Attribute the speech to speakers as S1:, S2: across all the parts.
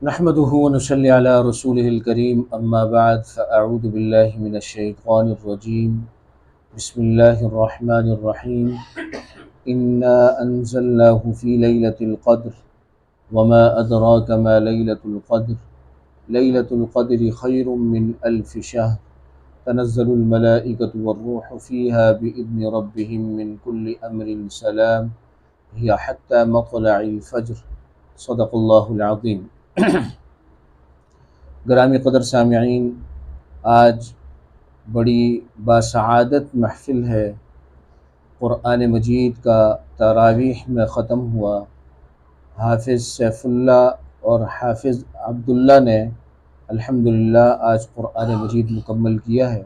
S1: नहमदुहु व नसल्ली अला रसूलिहिल करीम अम्मा बाद फ़अऊज़ु बिल्लाहि मिनश्शैतानिर्रजीम बिस्मिल्लाहिर्रहमानिर्रहीम इन्ना अंज़लनाहु फ़ी लैलतिल क़द्र वमा अदराका मा लैलतुल क़द्र लैलतुल क़द्रि खैरुम मिन अल्फ़ि शहर तनज़्ज़लुल मलाइकतु वर्रूहु फ़ीहा बिइज़्नि रब्बिहिम मिन कुल्लि अम्रिन सलाम हिय हत्ता मत्लइल फ़ज्र सदक़ल्लाहुल अज़ीम। ग्रामी क़दर सामिईन, आज बड़ी बासआदत महफ़िल है। क़ुरआन मजीद का तरावीह में ख़त्म हुआ। हाफ़िज़ सैफ़ुल्लाह और हाफ़िज़ अब्दुल्ला ने अल्हम्दुलिल्लाह आज क़ुरआन मजीद मुकम्मल किया है।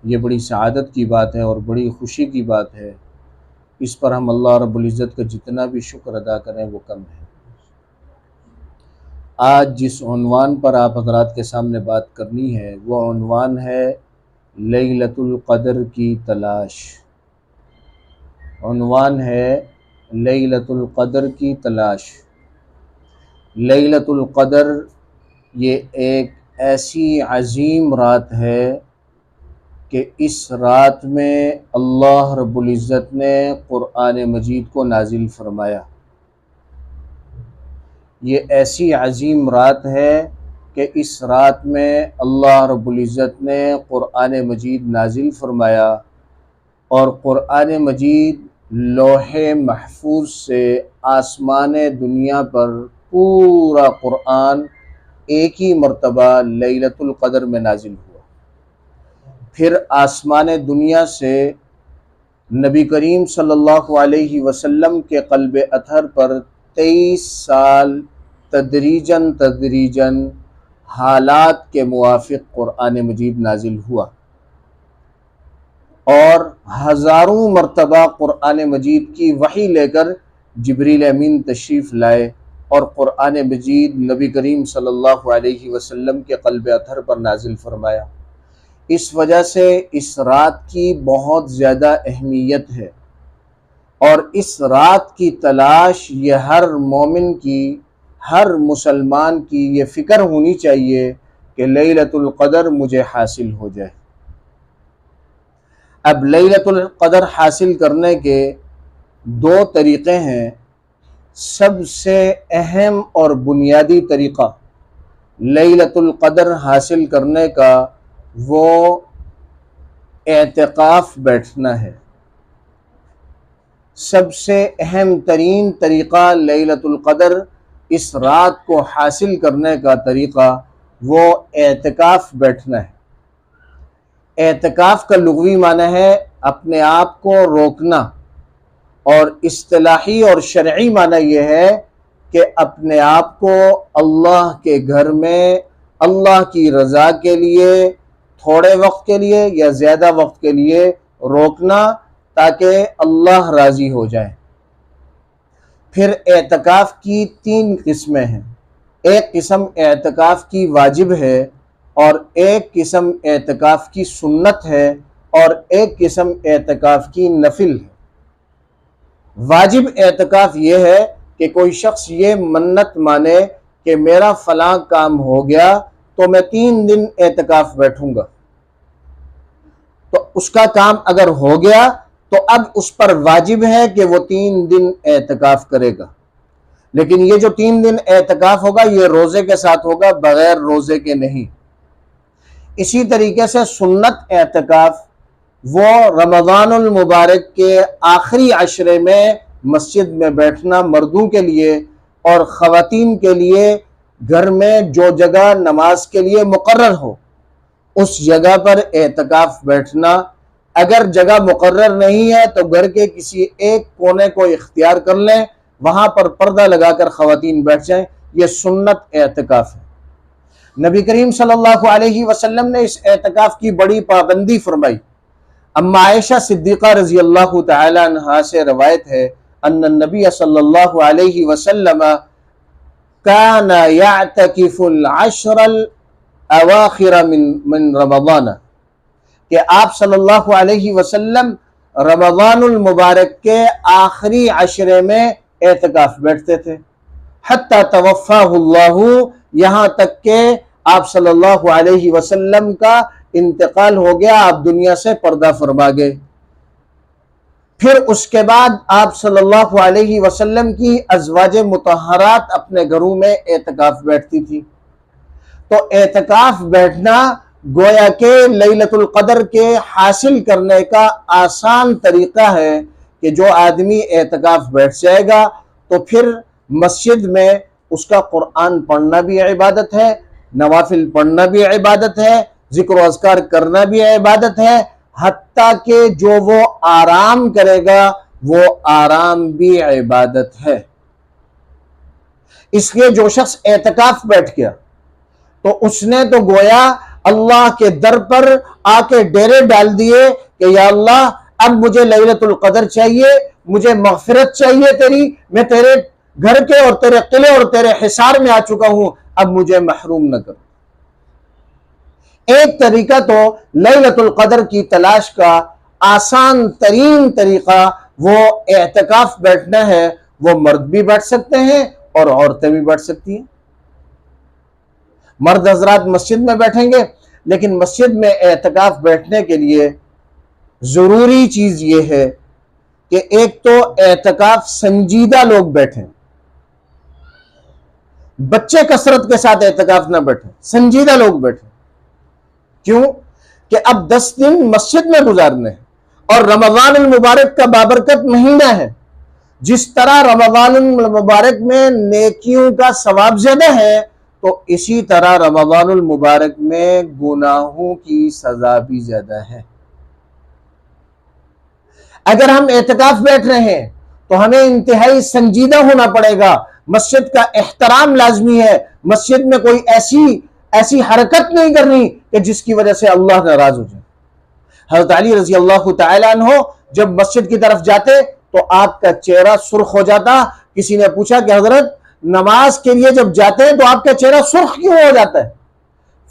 S1: ये बड़ी सआदत की बात है और बड़ी ख़ुशी की बात है। इस पर हम अल्लाह रब्बुल इज़्ज़त का जितना भी शुक्र अदा करें वो कम है। आज जिस उन्वान पर आप हज़रात के सामने बात करनी है वो उन्वान है लैलतुल क़द्र की तलाश। उन्वान है लैलतुल क़द्र की तलाश। लैलतुल क़द्र ये एक ऐसी अज़ीम रात है कि इस रात में अल्लाह रब्बुल इज़्ज़त ने क़ुरआन मजीद को नाज़िल फ़रमाया। ये ऐसी अज़ीम रात है कि इस रात में अल्लाह रब्बुल इज़्ज़त ने क़ुरआन मजीद नाज़िल फ़रमाया और क़ुरआन मजीद लौहे महफूज़ से आसमान दुनिया पर पूरा क़ुरआन एक ही मरतबा लैलतुल क़द्र में नाज़िल हुआ। फिर आसमान दुनिया से नबी करीम सल्लल्लाहु अलैहि वसल्लम के क़ल्ब अतहर पर 23 साल तदरीजन हालात के मुवाफ़िक़ क़ुरआन मजीद नाज़िल हुआ और हज़ारों मरतबा क़ुरआन मजीद की वही लेकर जिब्रील अमीन तशरीफ़ लाए और क़ुरआन मजीद नबी करीम सल्लल्लाहु अलैहि वसल्लम के क़ल्ब अतहर पर नाज़िल फ़रमाया। इस वजह से इस रात की बहुत ज़्यादा अहमियत है और इस रात की तलाश ये हर मोमिन की, हर मुसलमान की ये फ़िक्र होनी चाहिए कि लैलतुल क़द्र मुझे हासिल हो जाए। अब लैलतुल क़द्र हासिल करने के दो तरीक़े हैं। सबसे अहम और बुनियादी तरीक़ा लैलतुल क़द्र हासिल करने का वो एतिकाफ़ बैठना है। सबसे अहम तरीन तरीक़ा लैलतुल क़द्र इस रात को हासिल करने का तरीक़ा वो एतिकाफ़ बैठना है। एतिकाफ़ का लुग़वी माना है अपने आप को रोकना और इस्तिलाही और शरई माना यह है कि अपने आप को अल्लाह के घर में अल्लाह की रज़ा के लिए थोड़े वक्त के लिए या ज़्यादा वक्त के लिए रोकना ताकि अल्लाह राज़ी हो जाए। फिर एतिकाफ़ की 3 किस्में हैं। एक किस्म एतिकाफ़ की वाजिब है और एक किस्म एतिकाफ़ की सुन्नत है और एक किस्म एतिकाफ़ की नफिल है। वाजिब एतिकाफ़ ये है कि कोई शख्स ये मन्नत माने कि मेरा फ़लाँ काम हो गया तो मैं 3 दिन एतिकाफ़ बैठूँगा, तो उसका काम अगर हो गया तो अब उस पर वाजिब है कि वो 3 दिन एतिकाफ़ करेगा। लेकिन ये जो 3 दिन एतिकाफ़ होगा ये रोज़े के साथ होगा, बग़ैर रोज़े के नहीं। इसी तरीके से सुन्नत एतिकाफ़ वो रमज़ानुल मुबारक के आखिरी अशरे में मस्जिद में बैठना मर्दों के लिए और ख़वातीन के लिए घर में जो जगह नमाज के लिए मुकर्रर हो उस जगह पर एतिकाफ़ बैठना। अगर जगह मुकर्रर नहीं है तो घर के किसी एक कोने को इख्तियार कर लें, वहाँ पर पर्दा लगाकर ख़वातीन बैठ जाएं। ये सुन्नत एतिकाफ़ है। नबी करीम सल्लल्लाहु अलैहि वसल्लम ने इस एतिकाफ़ की बड़ी पाबंदी फरमाई। अम्मा आयशा सिद्दीक़ा रज़ी अल्लाहु तआला अन्हा से रवायत है अन्ना नबी सल्लल्लाहु अलैहि वसल्लम काना यअतकिफुल अशरल अवाखिर मिन रमज़ान, कि आप सल्लल्लाहु अलैहि वसल्लम रमज़ानुल मुबारक के आखिरी अशरे में एतिकाफ़ बैठते थे। हत्ता तवफ़्फ़ाहुल्लाहु, यहाँ तक के आप सल्लल्लाहु अलैहि वसल्लम का इंतकाल हो गया, आप दुनिया से पर्दा फरमा गए। फिर उसके बाद आप सल्लल्लाहु अलैहि वसल्लम की अज़वाजे मुतहरात अपने घरों में एतकाफ बैठती थी। तो एतकाफ बैठना गोया के लैलतुल क़द्र के हासिल करने का आसान तरीका है कि जो आदमी एतकाफ बैठ जाएगा तो फिर मस्जिद में उसका कुरान पढ़ना भी इबादत है, नवाफिल पढ़ना भी इबादत है, जिक्र अज़कार करना भी इबादत है, हत्ता के जो वो आराम करेगा वो आराम भी इबादत है। इसलिए जो शख्स एतकाफ बैठ गया तो उसने तो गोया अल्लाह के दर पर आके डेरे डाल दिए कि या अल्लाह अब मुझे लैलतुल क़द्र चाहिए, मुझे मग़फ़िरत चाहिए तेरी, मैं तेरे घर के और तेरे किले और तेरे हिसार में आ चुका हूं, अब मुझे महरूम न कर। एक तरीका तो लैलतुल क़द्र की तलाश का आसान तरीन तरीका वो एतकाफ बैठना है। वो मर्द भी बैठ सकते हैं और औरतें भी बैठ सकती हैं। मर्द हजरात मस्जिद में बैठेंगे, लेकिन मस्जिद में एतकाफ बैठने के लिए जरूरी चीज ये है कि एक तो एतकाफ संजीदा लोग बैठें, बच्चे कसरत के साथ एतकाफ ना बैठें, संजीदा लोग बैठें। क्यों कि अब 10 दिन मस्जिद में गुजारने हैं और रमजान मुबारक का बाबरकत महीना है। जिस तरह रमजान मुबारक में नेकियों का सवाब ज्यादा है, तो इसी तरह रमजानुल मुबारक में गुनाहों की सजा भी ज्यादा है। अगर हम एतकाफ बैठ रहे हैं तो हमें इंतहाई संजीदा होना पड़ेगा। मस्जिद का एहतराम लाजमी है। मस्जिद में कोई ऐसी हरकत नहीं करनी कि जिसकी वजह से अल्लाह नाराज हो जाए। हज़रत अली रज़ी अल्लाह तआला अन्हो जब मस्जिद की तरफ जाते तो आपका चेहरा सुर्ख हो जाता। किसी ने पूछा कि हजरत नमाज के लिए जब जाते हैं तो आपका चेहरा सुर्ख क्यों हो जाता है?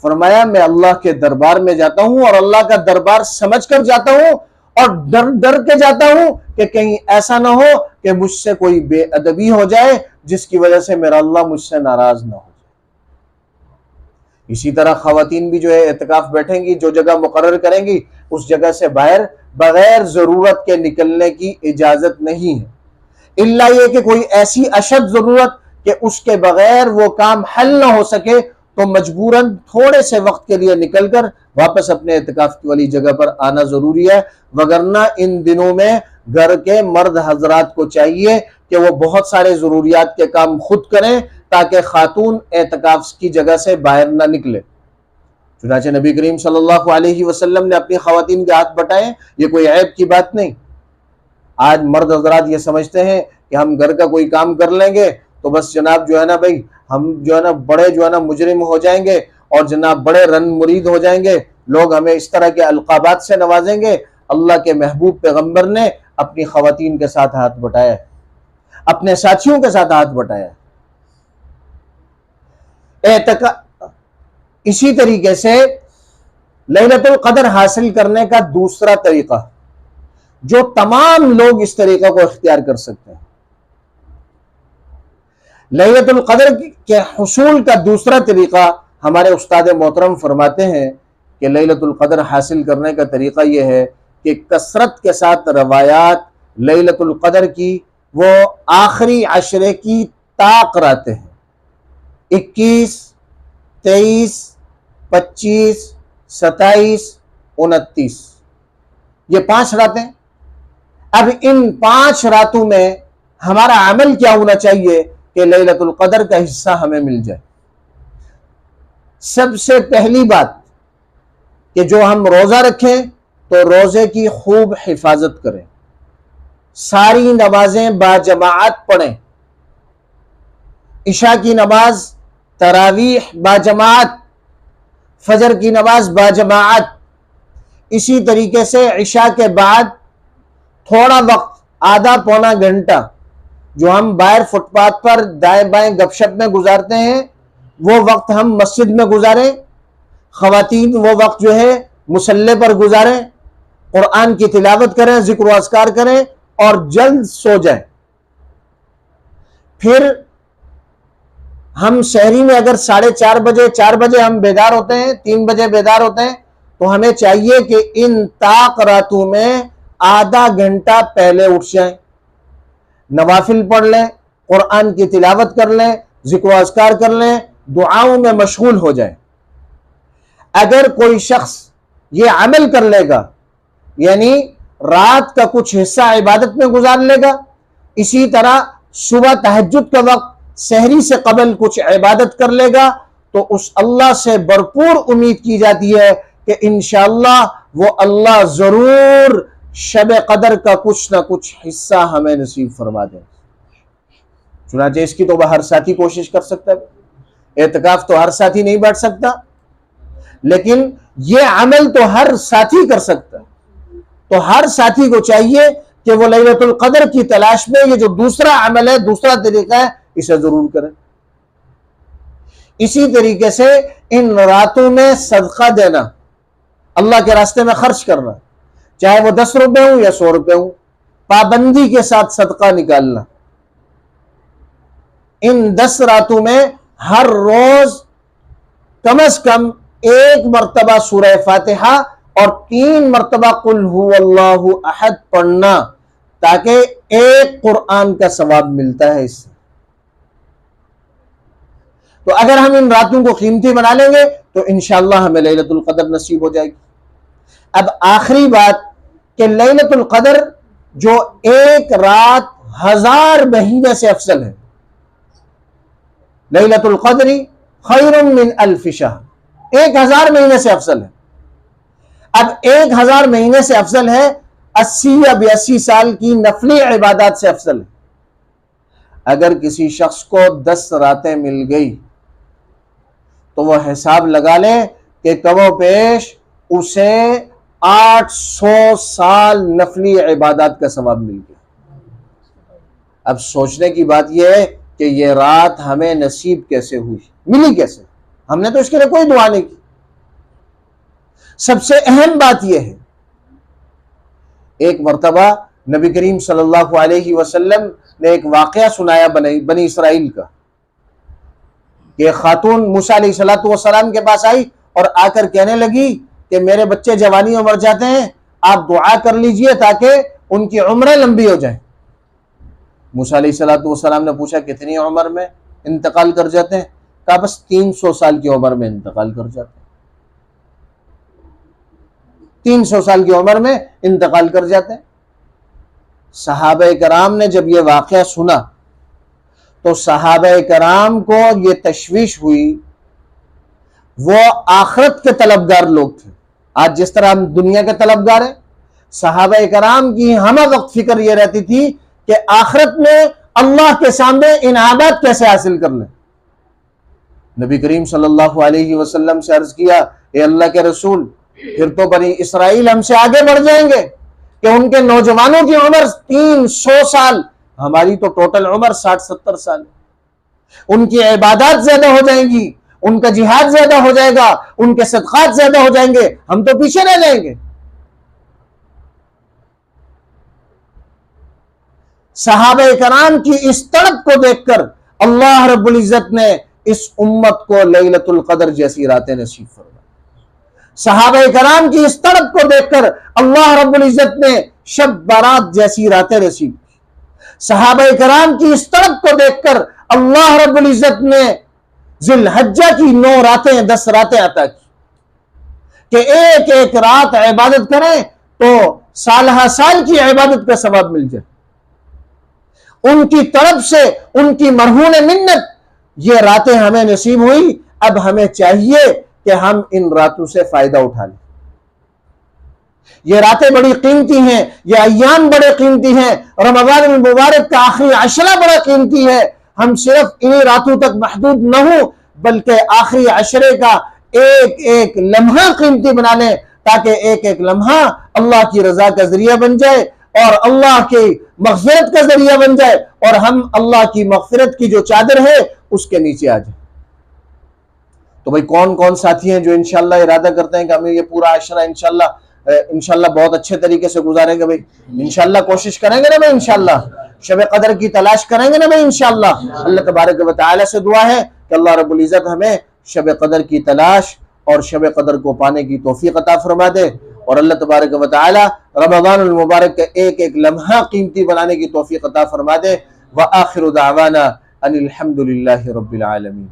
S1: फरमाया मैं अल्लाह के दरबार में जाता हूं और अल्लाह का दरबार समझ कर जाता हूं और डर डर के जाता हूं कि कहीं ऐसा ना हो कि मुझसे कोई बेअदबी हो जाए जिसकी वजह से मेरा अल्लाह मुझसे नाराज ना हो जाए। इसी तरह खवातीन भी जो है एतकाफ बैठेंगी, जो जगह मुकर्रर करेंगी उस जगह से बाहर बगैर जरूरत के निकलने की इजाजत नहीं है, इल्ला ये कि कोई ऐसी अशद जरूरत कि उसके बगैर वो काम हल ना हो सके तो मजबूरन थोड़े से वक्त के लिए निकलकर वापस अपने एतकाफ वाली जगह पर आना जरूरी है। वगरना इन दिनों में घर के मर्द हजरात को चाहिए कि वो बहुत सारे जरूरियात के काम खुद करें ताकि खातून एतकाफ की जगह से बाहर ना निकले। चुनाचे नबी करीम सल्लल्लाहु अलैहि वसल्लम ने अपनी खवातीन के हाथ बटाए, ये कोई ऐब की बात नहीं। आज मर्द हजरात ये समझते हैं कि हम घर का कोई काम कर लेंगे तो बस जनाब जो है ना भाई हम जो है ना बड़े जो है ना मुजरिम हो जाएंगे और जनाब बड़े रन मुरीद हो जाएंगे, लोग हमें इस तरह के अलकाबात से नवाजेंगे। अल्लाह के महबूब पैगंबर ने अपनी खवातीन के साथ हाथ बटाया, अपने साथियों के साथ हाथ बटाया। इसी तरीके से लैलतुल क़द्र हासिल करने का दूसरा तरीका जो तमाम लोग इस तरीका को इख्तियार कर सकते हैं, लैलतुल क़द्र के हुसूल का दूसरा तरीका हमारे उस्ताद मोहतरम फरमाते हैं कि लैलतुल क़द्र हासिल करने का तरीका यह है कि कसरत के साथ रवायात लैलतुल क़द्र की वो आखिरी अशरे की ताक रातें हैं, 21, 23, 25, 27, 29, ये 5 रातें। अब इन 5 रातों में हमारा अमल क्या होना चाहिए कि लैलतुल क़द्र का हिस्सा हमें मिल जाए। सबसे पहली बात कि जो हम रोजा रखें तो रोजे की खूब हिफाजत करें, सारी नमाजें बाजमात पढ़ें, इशा की नमाज, तरावीह बाजमात, फजर की नमाज बाजमात। इसी तरीके से इशा के बाद थोड़ा वक्त आधा पौना घंटा जो हम बाहर फुटपाथ पर दाएं बाएं गपशप में गुजारते हैं वो वक्त हम मस्जिद में गुजारें। खवातीन वो वक्त जो है मुसल्ले पर गुजारें, कुरान की तिलावत करें, जिक्र अज़कार करें और जल्द सो जाएं। फिर हम शहरी में अगर 4:30 4 बजे हम बेदार होते हैं, 3 बजे बेदार होते हैं, तो हमें चाहिए कि इन ताक रातों में आधा घंटा पहले उठ जाएं, नवाफिल पढ़ लें, कुरान की तिलावत कर लें, जिक्र अज़कार कर लें, दुआओं में मशगूल हो जाए। अगर कोई शख्स ये अमल कर लेगा, यानी रात का कुछ हिस्सा इबादत में गुजार लेगा, इसी तरह सुबह तहज्जुद का वक्त सहरी से कबल कुछ इबादत कर लेगा, तो उस अल्लाह से भरपूर उम्मीद की जाती है कि इंशाअल्लाह वो अल्लाह जरूर शब कदर का कुछ ना कुछ हिस्सा हमें नसीब फरमा दे। चुनांचे इसकी तो हर साथी कोशिश कर सकता है, एतकाफ तो हर साथी नहीं बैठ सकता, लेकिन ये अमल तो हर साथी कर सकता है। तो हर साथी को चाहिए कि वो लैलतुल कदर की तलाश में ये जो दूसरा अमल है, दूसरा तरीका है, इसे जरूर करें। इसी तरीके से इन रातों में सदका देना, अल्लाह के रास्ते में खर्च करना, चाहे वो 10 रुपए हो या 100 रुपए हो, पाबंदी के साथ सदका निकालना। इन 10 रातों में हर रोज कम से कम 1 मरतबा सूरह फातिहा और 3 मरतबा कुल हुवल्लाहु अहद पढ़ना, ताकि एक कुरान का सवाब मिलता है इससे। तो अगर हम इन रातों को कीमती बना लेंगे तो इंशाअल्लाह हमें लैलतुल कदर नसीब हो जाएगी। अब आखिरी बात कि लैलतुल कदर जो एक रात 1000 महीने से अफजल है, लैलतुल कदरी खैरुम मिन अल्फ शहर, 1000 महीने से अफजल है। अब 1000 महीने से अफजल है 80 या 82 साल की नफली इबादत से अफजल है। अगर किसी शख्स को 10 रातें मिल गई तो वह हिसाब लगा ले कि कमो पेश उसे 800 साल नफली इबादत का सवाब मिल गया। अब सोचने की बात यह है कि यह रात हमें नसीब कैसे हुई, मिली कैसे? हमने तो इसके लिए कोई दुआ नहीं की। सबसे अहम बात यह है, एक मरतबा नबी करीम सल्लल्लाहु अलैहि वसल्लम ने एक वाकया सुनाया बनी इसराइल का, कि खातून मूसा अलैहिस्सलातु वस्सलाम के पास आई और आकर कहने लगी कि मेरे बच्चे जवानी में मर जाते हैं, आप दुआ कर लीजिए ताकि उनकी उम्र लंबी हो जाए। मूसा अलैहिस्सलातु वस्सलाम ने पूछा कितनी उम्र में इंतकाल कर जाते हैं? कहा बस 300 साल की उम्र में इंतकाल कर जाते हैं, 300 साल की उम्र में इंतकाल कर जाते हैं। सहाबा कराम ने जब यह वाकया सुना तो सहाबा कराम को यह तशवीश हुई, वो आखिरत के तलबगार लोग थे। आज जिस तरह हम दुनिया के तलबगार हैं, सहाबा कराम की हमें वक्त फिक्र यह रहती थी कि आखिरत में अल्लाह के सामने इनामत कैसे हासिल कर लें। नबी करीम सल्लल्लाहु अलैहि वसल्लम से अर्ज किया, ए अल्लाह के रसूल, फिर तो बनी इसराइल हमसे आगे बढ़ जाएंगे कि उनके नौजवानों की उम्र 300 साल, हमारी तो टोटल उम्र 60-70 साल। उनकी इबादत ज्यादा हो जाएंगी, उनका जिहाद ज्यादा हो जाएगा, उनके सदकात ज्यादा हो जाएंगे, हम तो पीछे रह जाएंगे। सहाबा कराम की इस तड़प को देखकर अल्लाह रब्बुल इज्जत ने इस उम्मत को लैलतुल कदर जैसी रातें नसीब फरमाई। सहाबा कराम की इस तड़प को देखकर अल्लाह रब्बुल इज्जत ने शब बारात जैसी रातें नसीब की। सहाबा कराम की इस तड़प को देखकर अल्लाह रब्बुल इज्जत ने जिलहज्जा की 9 रातें 10 रातें अता की कि एक एक रात इबादत करें तो साल की इबादत का सवाब मिल जाए। उनकी तरफ से उनकी मरहून मिन्नत ये रातें हमें नसीब हुई। अब हमें चाहिए कि हम इन रातों से फायदा उठा लें। ये रातें बड़ी कीमती हैं, ये अय्याम बड़े कीमती हैं। रमज़ान मुबारक का आखिरी अशरा बड़ा कीमती है। हम सिर्फ इन्हीं रातों तक महदूद न हो, बल्कि आखिरी अशरे का एक एक लम्हा कीमती बना लें, ताकि एक एक लम्हा अल्लाह की रजा का जरिया बन जाए और अल्लाह की मग़फ़िरत का जरिया बन जाए, और हम अल्लाह की मग़फ़िरत की जो चादर है उसके नीचे आ जाए। तो भाई कौन कौन साथी हैं जो इंशाअल्लाह इरादा करते हैं कि हमें ये पूरा अशरा इंशाअल्लाह बहुत अच्छे तरीके से गुजारेंगे? भाई इंशाअल्लाह कोशिश करेंगे ना भाई, इंशाअल्लाह शब कदर की तलाश करेंगे ना भाई इंशाअल्लाह। अल्लाह तबारक व तआला से दुआ है कि अल्लाह रब्बुल इज़्ज़त हमें शब कदर की तलाश और शब कदर को पाने की तौफीक अता फरमा दे, और अल्लाह तबारक व तआला रमज़ानुल मुबारक का एक एक लम्हा कीमती बनाने की तौफीक अता फरमा दे। व आखिरु दावाना अनिल हम्दुलिल्लाहि रब्बिल आलमीन।